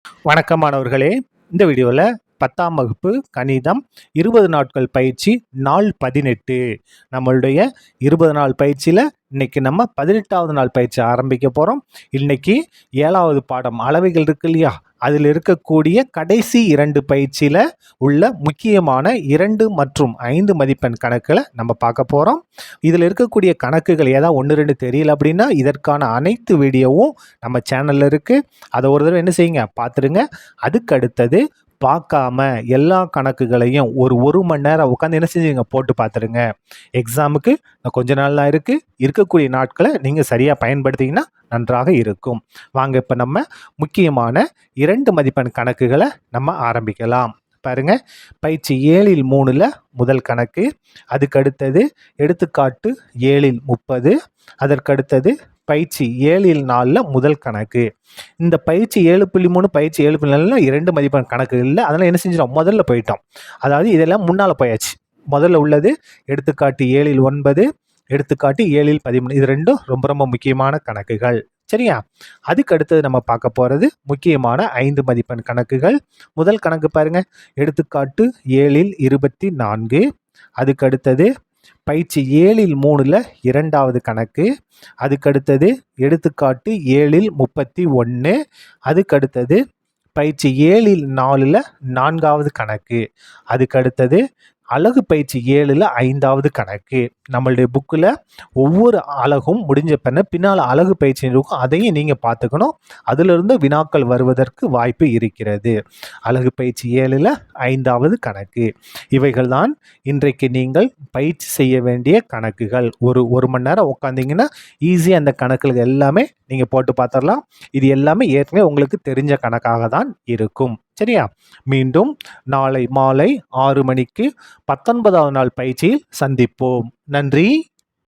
வணக்கம் மாணவர்களே. இந்த வீடியோவில் 10ஆம் வகுப்பு கணிதம் 20 நாட்கள் பயிற்சி நாள் 18. நம்மளுடைய 20 நாள் பயிற்சியில் இன்னைக்கு நம்ம 18வது நாள் பயிற்சி ஆரம்பிக்க போகிறோம். இன்னைக்கு 7வது பாடம் அளவைகள் இருக்கு இல்லையா, அதில் இருக்கக்கூடிய கடைசி 2 பயிற்சியில் உள்ள முக்கியமான 2 மற்றும் 5 மதிப்பெண் கணக்குகளை நம்ம பார்க்க போகிறோம். இதில் இருக்கக்கூடிய கணக்குகள் ஏதாவது 1-2 தெரியல அப்படின்னா இதற்கான அனைத்து வீடியோவும் நம்ம சேனலில் இருக்குது. அதை ஒரு தடவை என்ன செய்யுங்க, பார்த்துடுங்க. அதுக்கு அடுத்தது பார்க்காம எல்லா கணக்குகளையும் ஒரு மணி நேரம் உட்காந்து என்ன செஞ்சுங்க, போட்டு பார்த்துடுங்க. எக்ஸாமுக்கு கொஞ்ச நாள் தான் இருக்கக்கூடிய நாட்களை நீங்கள் சரியாக பயன்படுத்திங்கன்னா நன்றாக இருக்கும். வாங்க இப்போ நம்ம முக்கியமான 2 மதிப்பெண் கணக்குகளை நம்ம ஆரம்பிக்கலாம். பாருங்க, பயிற்சி 7-3 முதல் கணக்கு, அதுக்கு அடுத்தது எடுத்துக்காட்டு 7-30, அதற்கடுத்தது பயிற்சி 7-4 முதல் கணக்கு. இந்த பயிற்சி 7.3 பயிற்சி 7.4 2 மதிப்பெண் கணக்கு இல்லை. அதெல்லாம் என்ன செஞ்சிடும், முதல்ல போயிட்டோம். அதாவது இதெல்லாம் முன்னால் போயாச்சு. முதல்ல உள்ளது எடுத்துக்காட்டு 7-9, எடுத்துக்காட்டு 7-13. இது ரெண்டும் ரொம்ப ரொம்ப முக்கியமான கணக்குகள். சரியா? அதுக்கு அடுத்தது நம்ம பார்க்க போகிறது முக்கியமான 5 மதிப்பெண் கணக்குகள். முதல் கணக்கு பாருங்க, எடுத்துக்காட்டு 7-24, அதுக்கு அடுத்தது பயிற்சி 7-3 2வது கணக்கு, அதுக்கடுத்தது எடுத்துக்காட்டு 7-31, அதுக்கடுத்தது பயிற்சி 7-4 4வது கணக்கு, அதுக்கடுத்தது அலகு பயிற்சி 7 5வது கணக்கு. நம்மளுடைய புக்கில் ஒவ்வொரு அலகும் முடிஞ்ச பின்னால் அலகு பயிற்சி இருக்கும், அதையும் நீங்கள் பார்த்துக்கணும். அதிலிருந்து வினாக்கள் வருவதற்கு வாய்ப்பு இருக்கிறது. அலகு பயிற்சி 7 5வது கணக்கு. இவைகள் தான் இன்றைக்கு நீங்கள் பயிற்சி செய்ய வேண்டிய கணக்குகள். ஒரு மணி நேரம் உட்காந்திங்கன்னா ஈஸியாக அந்த கணக்குகள் எல்லாமே நீங்கள் போட்டு பார்த்துடலாம். இது எல்லாமே ஏற்கனவே உங்களுக்கு தெரிஞ்ச கணக்காக தான் இருக்கும். சரியா? மீண்டும் நாளை மாலை 6 மணிக்கு 19வது நாள் பயிற்சியில் சந்திப்போம். நன்றி.